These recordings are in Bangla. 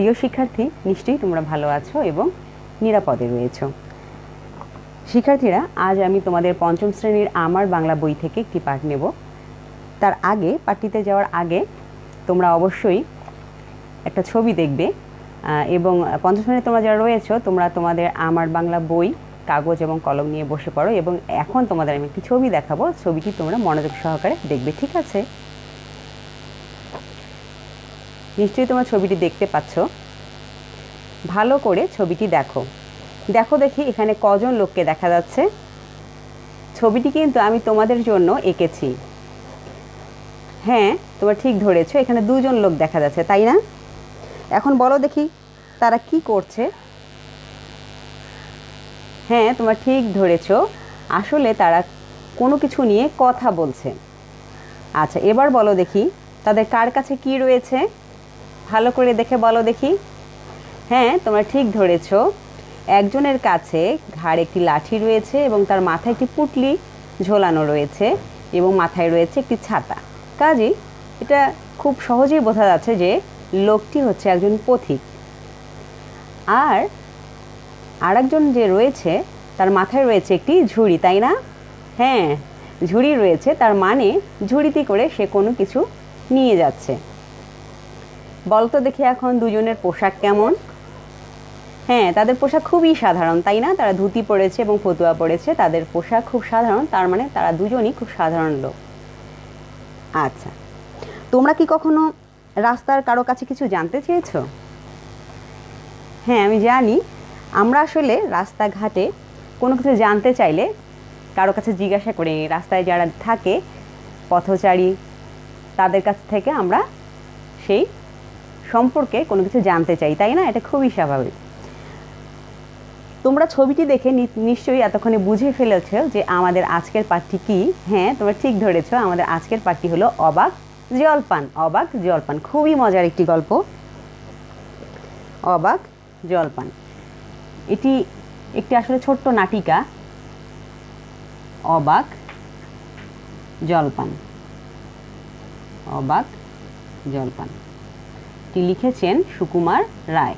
প্রিয় শিক্ষার্থী, নিশ্চয়ই তোমরা ভালো আছো এবং নিরাপদে রয়েছো। শিক্ষার্থীরা, আজ আমি তোমাদের পঞ্চম শ্রেণীর আমার বাংলা বই থেকে একটি পাঠ নেব। তার আগে, পাঠটিতে যাওয়ার আগে তোমরা অবশ্যই একটা ছবি দেখবে এবং পঞ্চম শ্রেণীতে তোমরা যারা রয়েছো তোমরা তোমাদের আমার বাংলা বই, কাগজ এবং কলম নিয়ে বসে পড়ো এবং এখন তোমাদের আমি একটি ছবি দেখাবো। ছবিটি তোমরা মনোযোগ সহকারে দেখবে, ঠিক আছে? নিশ্চয়ই তোমরা ছবিটি দেখতে পাচ্ছ। ভালো করে ছবিটি দেখো। দেখি এখানে কজন লোককে দেখা যাচ্ছে। ছবিটি কিন্তু আমি তোমাদের জন্য এঁকেছি। হ্যাঁ, তোমরা ঠিক ধরেছো, এখানে দুজন লোক দেখা যাচ্ছে, তাই না? এখন বলো দেখি তারা কি করছে। হ্যাঁ, তোমরা ঠিক ধরেছো, আসলে তারা কোনো কিছু নিয়ে কথা বলছে। আচ্ছা, এবার বলো দেখি তাদের কার কাছে কি রয়েছে, ভালো করে দেখে বলো দেখি। হ্যাঁ, তোমরা ঠিক ধরেছো, একজনের কাছে ঘাড়ে একটি লাঠি রয়েছে এবং তার মাথায় একটি পুঁটলি ঝোলানো রয়েছে এবং মাথায় রয়েছে একটি ছাতা। কাজেই এটা খুব সহজেই বোঝা যাচ্ছে যে লোকটি হচ্ছে একজন পথিক। আর আরেকজন যে রয়েছে তার মাথায় রয়েছে একটি ঝুড়ি, তাই না? হ্যাঁ, ঝুড়ি রয়েছে, তার মানে ঝুড়িতে করে সে কোনো কিছু নিয়ে যাচ্ছে। বলতো দেখি এখন দুজনের পোশাক কেমন? হ্যাঁ, তাদের পোশাক খুবই সাধারণ, তাই না? তারা ধুতি পরেছে এবং ফতুয়া পরেছে, তাদের পোশাক খুব সাধারণ, তার মানে তারা দুজনই খুব সাধারণ লোক। আচ্ছা, তোমরা কি কখনো রাস্তার কারো কাছে কিছু জানতে চেয়েছো? হ্যাঁ, আমি জানি, আমরা আসলে রাস্তাঘাটে কোনো কিছু জানতে চাইলে কারো কাছে জিজ্ঞাসা করি। রাস্তায় যারা থাকে পথচারী, তাদের কাছ থেকে আমরা সেই সম্পর্কে কোনো কিছু জানতে চাই, তাই না? এটা খুবই স্বাভাবিক। তোমরা ছবিটি দেখে নিশ্চয়ই এতক্ষণে বুঝে ফেলেছ যে আমাদের আজকের পাঠটি কী। হ্যাঁ, তোমরা ঠিক ধরেছ, আমাদের আজকের পাঠটি হলো অবাক জলপান। অবাক জলপান খুবই মজার একটি গল্প। অবাক জলপান, এটি একটি আসলে ছোট্ট নাটিকা। অবাক জলপান, অবাক জলপান, এটি লিখেছেন সুকুমার রায়।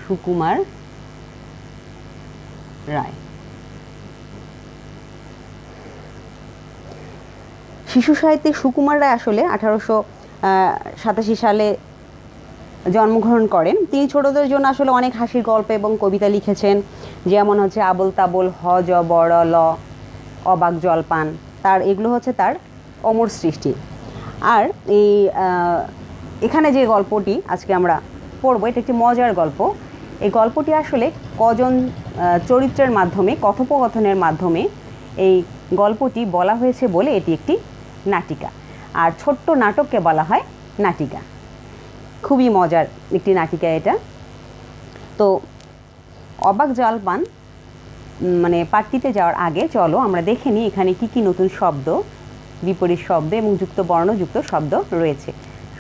সুকুমার রায়। শিশু সাহিত্যিক সুকুমার রায় আসলে 1887 সালে জন্মগ্রহণ করেন। তিনি ছোটদের জন্য আসলে অনেক হাসির গল্প এবং কবিতা লিখেছেন, যেমন হচ্ছে আবোল তাবোল, হ জ বড় ল, অবাক জলপান। এগুলো হচ্ছে তার অমর সৃষ্টি। আর এখানে যে গল্পটি আজকে আমরা পড়ব, এটা একটি মজার গল্প। এই গল্পটি আসলে কজন চরিত্রের মাধ্যমে, কথোপকথনের মাধ্যমে এই গল্পটি বলা হয়েছে বলে এটি একটি নাটিকা। আর ছোট্ট নাটককে বলা হয় নাটিকা। খুবই মজার একটি নাটিকা এটা। তো অবাক জলপান মানে পাঠটিতে যাওয়ার আগে চলো আমরা দেখে নিই এখানে কি কি নতুন শব্দ, বিপরীত শব্দ এবং যুক্ত বর্ণযুক্ত শব্দ রয়েছে।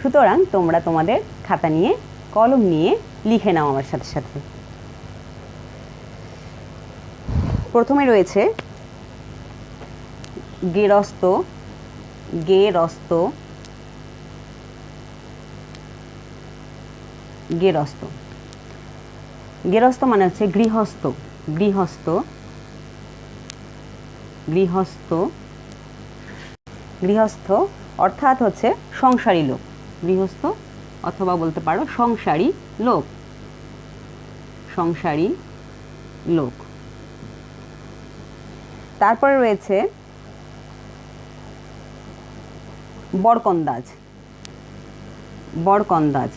সুতরাং তোমরা তোমাদের খাতা নিয়ে, কলম নিয়ে লিখে নাও আমার সাথে সাথে। প্রথমে রয়েছে গেরস্ত। গেরস্ত, গেরস্ত। গেরস্ত মানে হচ্ছে গৃহস্থ। গৃহস্থ, গৃহস্থ, গৃহস্থ অর্থাৎ হচ্ছে সংসারী লোক। গৃহস্থ অথবা বলতে পারো সংসারী লোক। সংসারী লোক। তারপরে রয়েছে বরকন্দাজ। বরকন্দাজ,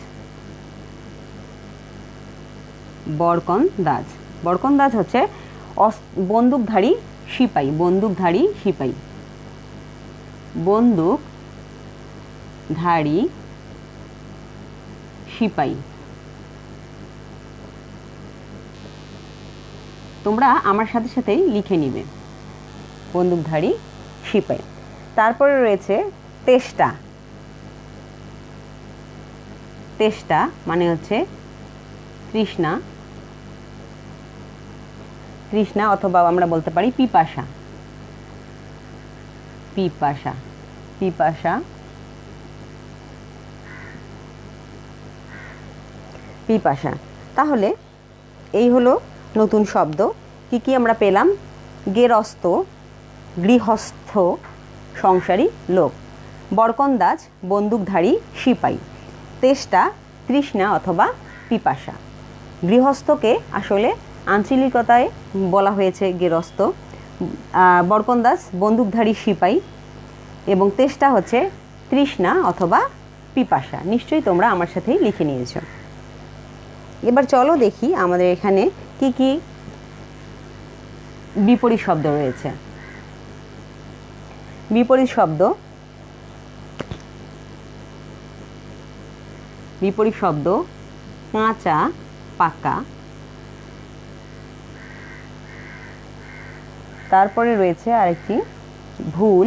বরকন্দাজ। বরকন্দাজ হচ্ছে বন্দুকধারী সিপাহী। বন্দুকধারী সিপাহী। বন্দুকধারী সিপাহী। তোমরা আমার সাথে সাথেই লিখে নিবে, বন্দুকধারী সিপাহী। তারপরে রয়েছে তেষ্টা। তেষ্টা মানে হচ্ছে তৃষ্ণা। তৃষ্ণা অথবা আমরা বলতে পারি পিপাসা। পিপাসা, পিপাসা। পিপাসা। তাহলে এই হলো নতুন শব্দ। কি কি আমরা পেলাম? গেরস্ত, গৃহস্থ, সংসারী লোক। বরকন্দাজ, বন্দুকধারী সিপাই। তেষ্টা, তৃষ্ণা অথবা পিপাসা। গৃহস্থকে আসলে আঞ্চলিকতায় বলা হয়েছে গেরস্ত, বরকন্দাজ বন্দুকধারী সিপাই এবং তেষ্টা হচ্ছে তৃষ্ণা অথবা পিপাসা। নিশ্চয়ই তোমরা আমার সাথেই লিখে নিয়েছ। এবার চলো দেখি আমাদের এখানে কি কি বিপরীত শব্দ রয়েছে। বিপরীত শব্দ, বিপরীত শব্দ কাঁচা, পাকা। তারপরে রয়েছে আরেকটি ভুল,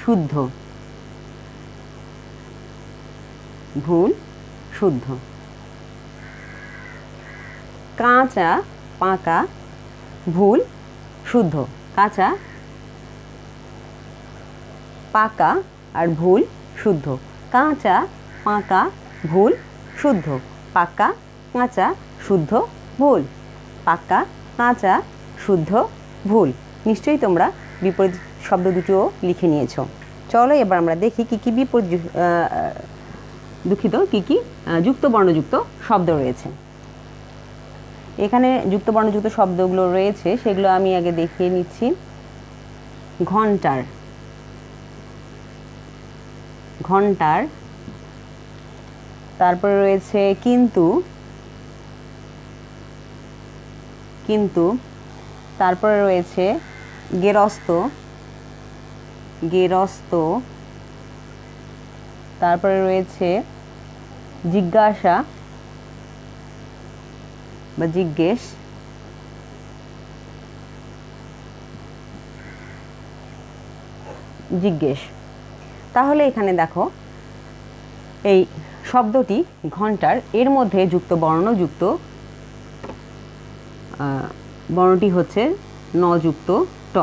শুদ্ধ। ভুল, শুদ্ধ। কাঁচা, পাকা, ভুল, শুদ্ধ। কাঁচা, পাকা আর ভুল, শুদ্ধ। কাঁচা, পাকা, ভুল, শুদ্ধ। পাকা, কাঁচা, শুদ্ধ, ভুল। পাকা, কাঁচা, শুদ্ধ, ভুল। নিশ্চয়ই তোমরা বিপরীত শব্দ দুটিও লিখে নিয়েছ। চলো এবার আমরা দেখি কি কি বিপরীত দুঃখিত কি কি যুক্ত বর্ণযুক্ত শব্দ রয়েছে। এখানে যুক্ত বর্ণযুক্ত শব্দগুলো রয়েছে সেগুলো আমি আগে দেখিয়ে নিচ্ছি। ঘন্টার, ঘন্টার। তারপরে রয়েছে কিন্তু, কিন্তু। তারপরে রয়েছে গেরস্ত, গেরস্ত। তারপরে রয়েছে জিজ্ঞাসা বা জিজ্ঞেস। জিজ্ঞেস। তাহলে এখানে দেখো এই শব্দটি ঘন্টার, এর মধ্যে যুক্ত বর্ণযুক্ত বর্ণটি হচ্ছে ন যুক্ত ট।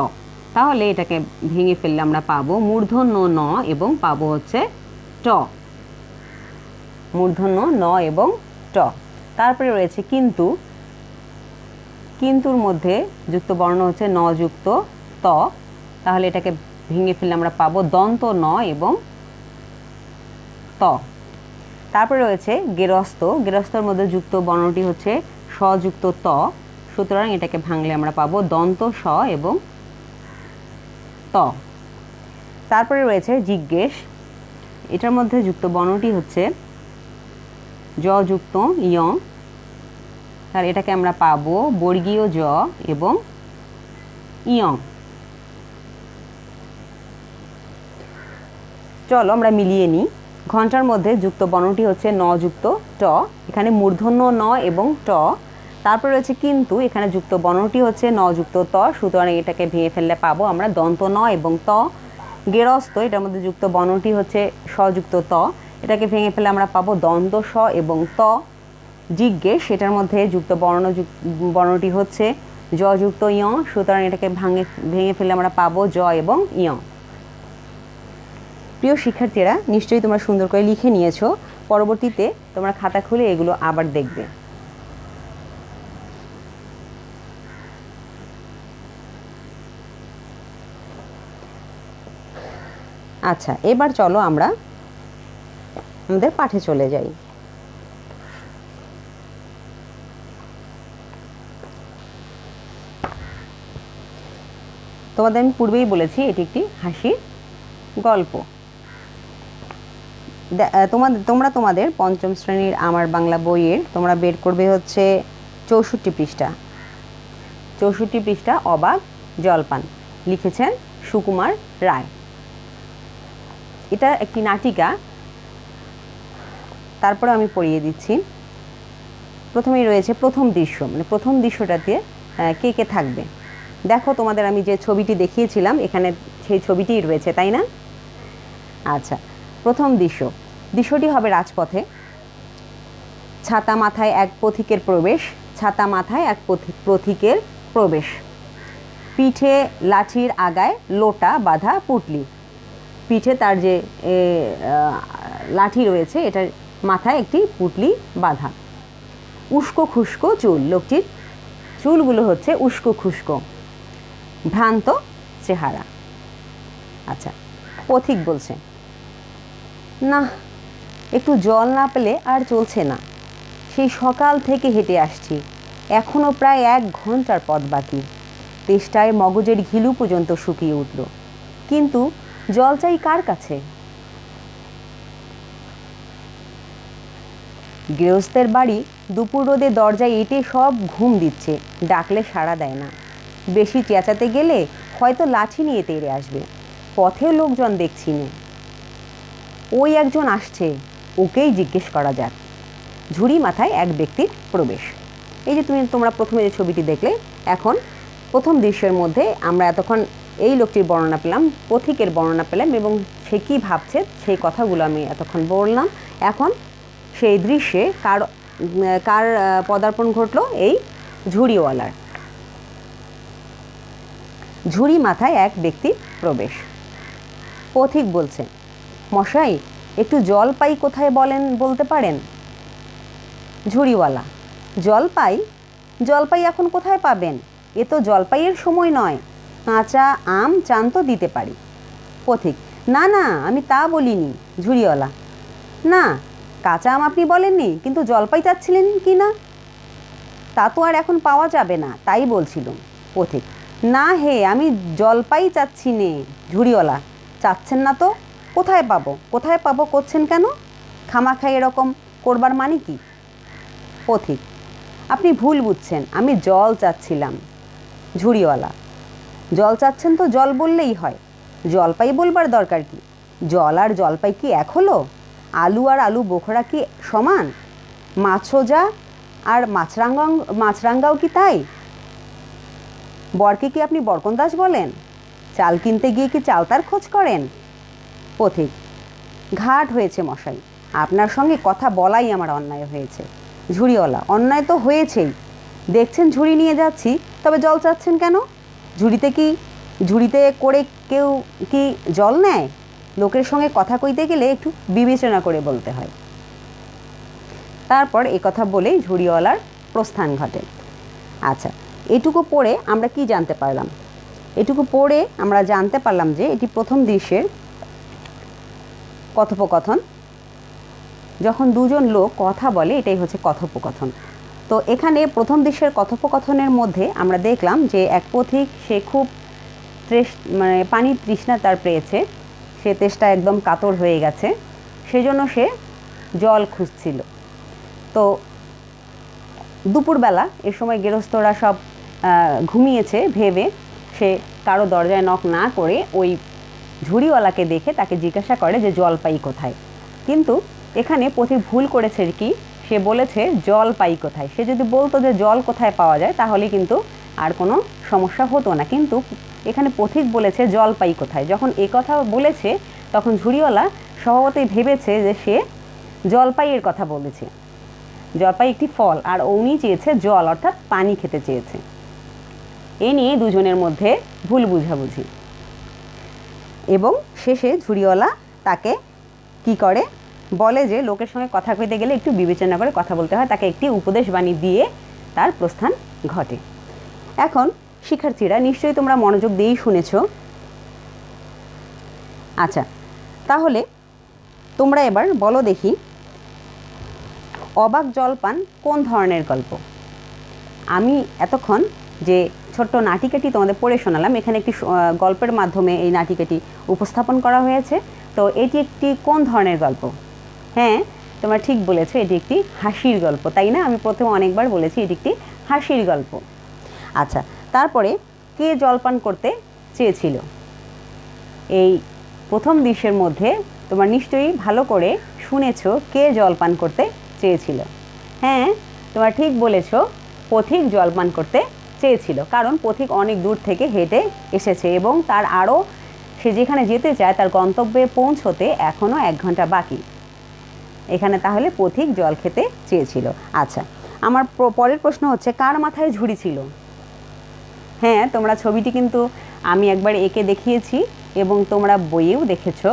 তাহলে এটাকে ভেঙে ফেললে আমরা পাবো মূর্ধন্য ন এবং পাবো হচ্ছে ট। মূর্ধন্য ন এবং ট। তারপরে রয়েছে কিন্তু, কিন্তুর মধ্যে যুক্ত বর্ণ হচ্ছে ন যুক্ত ত। তাহলে এটাকে ভেঙে ফেললে আমরা পাবো দন্ত ন এবং ত। তারপরে রয়েছে গেরস্ত, গেরস্তর মধ্যে যুক্ত বর্ণটি হচ্ছে স যুক্ত ত। সুতরাং এটাকে ভাঙলে আমরা পাবো দন্ত স এবং ত। তারপরে রয়েছে জিজ্ঞেস, এটার মধ্যে যুক্ত বর্ণটি হচ্ছে জ যুক্ত ইয়। আর এটাকে আমরা পাবো বর্গীয় জ এবং ইয়। চলো আমরা মিলিয়ে নিই। ঘন্টার মধ্যে যুক্ত বর্ণটি হচ্ছে ন যুক্ত ট, এখানে মূর্ধন্য ন এবং ট। তারপরে রয়েছে কিন্তু, এখানে যুক্ত বর্ণটি হচ্ছে ন যুক্ত ত। সুতরাং এটাকে ভেঙে ফেললে পাবো আমরা দন্ত ন এবং ত। গেরস্ত, এটার মধ্যে যুক্ত বর্ণটি হচ্ছে স যুক্ত ত। এটাকে ভেঙে ফেলে আমরা পাবো দন্ত স এবং ত। জিজ্ঞেস, সেটার মধ্যে যুক্ত বর্ণটি হচ্ছে জ যুক্ত ইয়। সুতরাং এটাকে ভেঙে ফেলে আমরা পাবো জ এবং ইয়। প্রিয় শিক্ষার্থীরা, নিশ্চয়ই তোমরা সুন্দর করে লিখে নিয়েছো। পরবর্তীতে তোমরা খাতা খুলে এগুলো আবার দেখবে। আচ্ছা, এবার চলো আমরা আমাদের পাঠে চলে যাই। তোমাদের আমি পূর্বেই বলেছি এটি একটি হাসির গল্প। তোমরা তোমাদের পঞ্চম শ্রেণীর আমার বাংলা বইয়ের তোমরা বের করবে হচ্ছে 64 পৃষ্ঠা। 64 পৃষ্ঠা অবাক জলপান, লিখেছেন সুকুমার রায়। এটা একটি নাটিকা। তারপরে আমি পড়িয়ে দিচ্ছি। প্রথমেই রয়েছে প্রথম দৃশ্য, মানে প্রথম দৃশ্যটাতে কে কে থাকবে। দেখো তোমাদের আমি যে ছবিটি দেখিয়েছিলাম এখানে সেই ছবিটিই রয়েছে, তাই না? আচ্ছা, প্রথম দৃশ্য, দৃশ্যটি হবে রাজপথে। ছাতা মাথায় এক পথিকের প্রবেশ, ছাতা মাথায় এক পথিকের প্রবেশ। পিঠে লাঠির আগায় লোটা বাঁধা পুটলি। পিঠে তার যে লাঠি রয়েছে এটার মাথায় একটি পুঁটলি বাঁধা। উস্কো খুস্কো চুল, লোকটির চুলগুলো হচ্ছে উস্কো খুস্কো, ভ্রান্ত চেহারা। আচ্ছা, পথিক বলছে, না, একটু জল না পেলে আর চলছে না। সেই সকাল থেকে হেঁটে আসছি, এখনও প্রায় 1 ঘন্টার পথ বাকি। তেষ্টায় মগজের ঘিলু পর্যন্ত শুকিয়ে উঠল, কিন্তু জল চাই কার কাছে? গৃহস্থের বাড়ি দুপুর রোদে দরজায় এঁটে সব ঘুম দিচ্ছে, ডাকলে সাড়া দেয় না। বেশি চেঁচাতে গেলে হয়তো লাঠি নিয়ে তেড়ে আসবে। পথেও লোকজন দেখছি না। ওই একজন আসছে, ওকেই জিজ্ঞেস করা যাক। ঝুড়ি মাথায় এক ব্যক্তির প্রবেশ। এই যে তোমরা প্রথমে যে ছবিটি দেখলে, এখন প্রথম দৃশ্যের মধ্যে আমরা এতক্ষণ এই লোকটির বর্ণনা পেলাম, পথিকের বর্ণনা পেলাম, এবং সে কী ভাবছে সেই কথাগুলো আমি এতক্ষণ বললাম। এখন সেই দৃশ্যে কার পদার্পণ ঘটলো? এই ঝুড়িওয়ালার। ঝুড়ি মাথায় এক ব্যক্তির প্রবেশ। পথিক বলছে, মশাই, একটু জল পাই কোথায় বলতে পারেন? ঝুড়িওয়ালা, জলপাই? জলপাই এখন কোথায় পাবেন? এ তো জলপাইয়ের সময় নয়, কাঁচা আম চান তো দিতে পারি। পথিক, না না, আমি তা বলিনি। ঝুড়িওয়ালা, না, কাঁচা আম আপনি বলেননি, কিন্তু জলপাই চাচ্ছিলেন কি না? তা তো আর এখন পাওয়া যাবে না, তাই বলছিলাম। পথিক, না হে, আমি জলপাই চাচ্ছি নে। ঝুড়িওয়ালা, চাচ্ছেন না তো কোথায় পাবো? কোথায় পাবো করছেন কেন? খামাখাই এরকম করবার মানে কি? পথিক, আপনি ভুল বুঝছেন, আমি জল চাচ্ছিলাম। ঝুড়িওয়ালা, জল চাচ্ছেন তো জল বললেই হয়, জলপাই বলবার দরকার কি? জল আর জলপাই কি এক হলো? আলু আর আলু বোখরা কি সমান? মাছও আর মাছরাঙ্গাও কি তাই? বরকে কি আপনি বরকন্দাজ বলেন? চাল কিনতে গিয়ে কি চালতার খোঁজ করেন? পথিক, ঘাট হয়েছে মশাই, আপনার সঙ্গে কথা বলাই আমার অন্যায় হয়েছে। ঝুড়িওয়ালা, অন্যায় তো হয়েছেই, দেখছেন ঝুড়ি নিয়ে যাচ্ছি, তবে জল চাচ্ছেন কেন? ঝুড়িতে করে কেউ কি জল নেয়? লোকের সঙ্গে কথা কইতে গেলে একটু বিবেচনা করে বলতে হয়। তারপর এই কথা বলেই ঝুড়িওয়ালার প্রস্থান ঘটে। আচ্ছা, এটুকু পড়ে আমরা কি জানতে পারলাম? এটুকু পড়ে আমরা জানতে পারলাম যে এটি প্রথম দৃশ্যের কথোপকথন। যখন দুজন লোক কথা বলে, এটাই হচ্ছে কথোপকথন। তো এখানে প্রথম দৃশ্যের কথোপকথনের মধ্যে আমরা দেখলাম যে এক পথিক, সে খুব পানির তৃষ্ণা তার পেয়েছে, সে তেষ্টা একদম কাতর হয়ে গেছে, সেজন্য সে জল খুঁজছিল। তো দুপুরবেলা, এ সময় গৃহস্থরা সব ঘুমিয়েছে ভেবে সে কারো দরজায় নক না করে ওই ঝুড়িওয়ালাকে দেখে তাকে জিজ্ঞাসা করে যে জল পাই কোথায়। কিন্তু এখানে পথিক ভুল করেছে কি, সে বলেছে জল পাই কোথায়। সে যদি বলতো যে জল কোথায় পাওয়া যায়, তাহলে কিন্তু আর কোনো সমস্যা হতো না, কিন্তু এখানে পথিক বলেছে জল পাই কোথায়। যখন এ কথা বলেছে, তখন ঝুড়িওয়ালা স্বভাবতই ভেবেছে যে সে জলপাইয়ের কথা বলেছে। জলপাই একটি ফল, আর উনি চেয়েছে জল, অর্থাৎ পানি খেতে চেয়েছে। এ নিয়ে দুজনের মধ্যে ভুল বুঝাবুঝি, এবং শেষে ঝুড়িওয়ালা তাকে কি করে বলে যে লোকের সঙ্গে কথা কইতে গেলে একটু বিবেচনা করে কথা বলতে হয়। তাকে একটি উপদেশ বাণী দিয়ে তার প্রস্থান ঘটে। এখন শিক্ষার্থীরা, নিশ্চয়ই তোমরা মনোযোগ দিয়েই শুনেছ। আচ্ছা, তাহলে তোমরা এবার বলো দেখি, অবাক জলপান কোন ধরনের গল্প? আমি এতক্ষণ যে ছোট্ট নাটিকাটি তোমাদের পড়ে শোনালাম, এখানে একটি গল্পের মাধ্যমে এই নাটিকাটি উপস্থাপন করা হয়েছে। তো এটি একটি কোন ধরনের গল্প? হ্যাঁ, তোমরা ঠিক বলেছো, এটি একটি হাসির গল্প, তাই না? আমি প্রথমে অনেকবার বলেছি এটি একটি হাসির গল্প। আচ্ছা, তারপরে কে জলপান করতে চেয়েছিল? এই প্রথম দৃশ্যের মধ্যে তোমরা নিশ্চয়ই ভালো করে শুনেছো কে জলপান করতে চেয়েছিল। হ্যাঁ, তোমরা ঠিক বলেছ, পথিক জলপান করতে চেয়েছিল, কারণ পথিক অনেক দূর থেকে হেঁটে এসেছে এবং তার আরও সে যেখানে যেতে চায় তার গন্তব্যে পৌঁছতে এখনও 1 ঘন্টা বাকি। এখানে তাহলে পথিক জল খেতে চেয়েছিল। আচ্ছা, আমার পরের প্রশ্ন হচ্ছে, কার মাথায় ঝুড়ি ছিল? হ্যাঁ, তোমরা ছবিটি কিন্তু আমি একবার এঁকে দেখিয়েছি এবং তোমরা বইয়েও দেখেছো।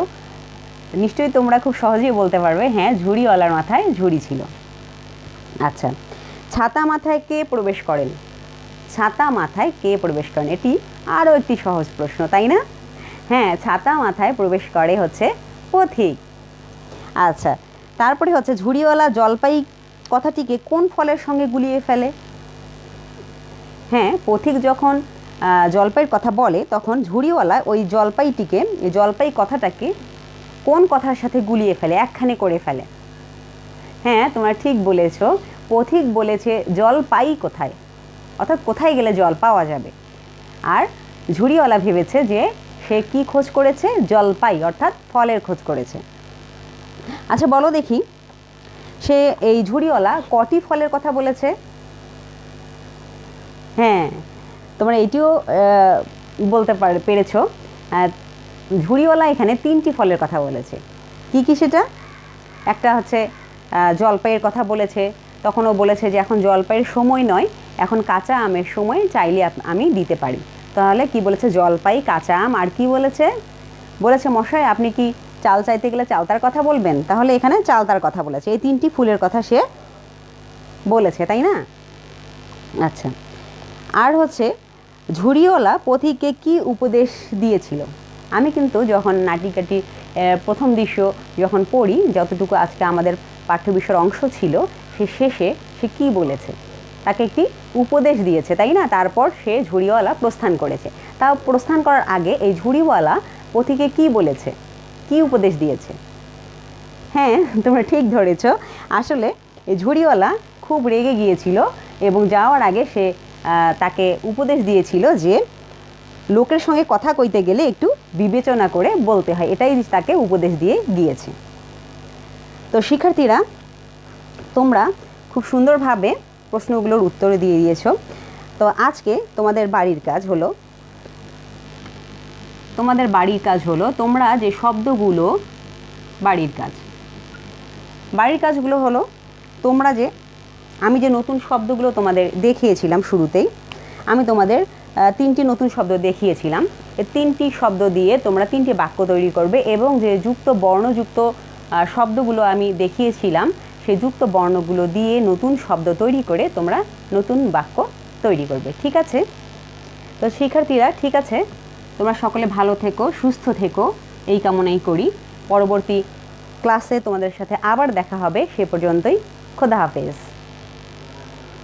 নিশ্চয়ই তোমরা খুব সহজেই বলতে পারবে, হ্যাঁ, ঝুড়িওয়ালার মাথায় ঝুড়ি ছিল। আচ্ছা, ছাতা মাথায় কে প্রবেশ করেন? ছাতা মাথায় কে প্রবেশ করেন? এটি আরও একটি সহজ প্রশ্ন, তাই না? হ্যাঁ, ছাতা মাথায় প্রবেশ করে হচ্ছে পথিক। আচ্ছা, তারপরে হচ্ছে ঝুড়িওয়ালা জলপাই কথাটিকে কোন ফলের সঙ্গে গুলিয়ে ফেলে? হ্যাঁ, পথিক যখন জলপাইয়ের কথা বলে তখন ঝুড়িওয়ালা ওই জলপাইটিকে, এই জলপাই কথাটাকে কোন কথার সাথে গুলিয়ে ফেলে, একখানে করে ফেলে? হ্যাঁ, তোমরা ঠিক বলেছ, পথিক বলেছে জলপাই কোথায়, অর্থাৎ কোথায় গেলে জল পাওয়া যাবে। আর ঝুড়িওয়ালা ভেবেছে যে সে কি খোঁজ করেছে? জলপাই, অর্থাৎ ফলের খোঁজ করেছে। আচ্ছা বলো দেখি, সে এই ঝুড়িওয়ালা কটি ফলের কথা বলেছে? হ্যাঁ, তোমরা এটিও বলতে পেরেছো। ঝুড়িওয়ালা এখানে 3টি ফলের কথা বলেছে। কি কি সেটা? একটা হচ্ছে জলপাইয়ের কথা বলেছে, তখন ও বলেছে যে এখন জলপাইয়ের সময় নয়, এখন কাঁচা আমের সময়, চাইলে আমি দিতে পারি। তাহলে কি বলেছে? জলপাই, কাঁচা আম। আর কি বলেছে? বলেছে মশাই আপনি কি চাল চাইতে গেলে চালতার কথা বলবেন? তাহলে এখানে চালতার কথা বলেছে। এই 3টি ফুলের কথা সে বলেছে, তাই না? আচ্ছা, আর হচ্ছে ঝুড়িওয়ালা পথিককে কি উপদেশ দিয়েছিল? আমি কিন্তু যখন নাটিকাটি প্রথম দৃশ্য যখন পড়ি, যতটুকু আজকে আমাদের পাঠ্যবিষয়ের অংশ ছিল, সে শেষে সে কি বলেছে? তাকে একটি উপদেশ দিয়েছে, তাই না? তারপর সে ঝুড়িওয়ালা প্রস্থান করেছে। তাও প্রস্থান করার আগে এই ঝুড়িওয়ালা পথিকে কি বলেছে, কি উপদেশ দিয়েছে? হ্যাঁ, তোমরা ঠিক ধরেছ। আসলে এই ঝুড়িওয়ালা খুব রেগে গিয়েছিল এবং যাওয়ার আগে সে তাকে উপদেশ দিয়েছিল যে লোকের সঙ্গে কথা কইতে গেলে একটু বিবেচনা করে বলতে হয়, এটাই তাকে উপদেশ দিয়ে গিয়েছে। তো শিক্ষার্থীরা, তোমরা খুব সুন্দরভাবে প্রশ্নগুলোর উত্তর দিয়ে দিয়েছো। তো আজকে তোমাদের বাড়ির কাজ হলো তোমরা যে শব্দগুলো, বাড়ির কাজগুলো হলো তোমরা যে আমি যে নতুন শব্দগুলো তোমাদের দেখিয়েছিলাম শুরুতেই, আমি তোমাদের 3টি নতুন শব্দ দেখিয়েছিলাম। এই 3টি শব্দ দিয়ে তোমরা 3টি বাক্য তৈরি করবে এবং যে যুক্ত বর্ণযুক্ত শব্দগুলো আমি দেখিয়েছিলাম সেই যুক্ত বর্ণগুলো দিয়ে নতুন শব্দ তৈরি করে তোমরা নতুন বাক্য তৈরি করবে। ঠিক আছে? তো শিক্ষার্থীরা, ঠিক আছে, তোমরা সকলে ভালো থেকো, সুস্থ থেকো, এই কামনাই করি। পরবর্তী ক্লাসে তোমাদের সাথে আবার দেখা হবে। সে পর্যন্তই খোদা হাফেজ।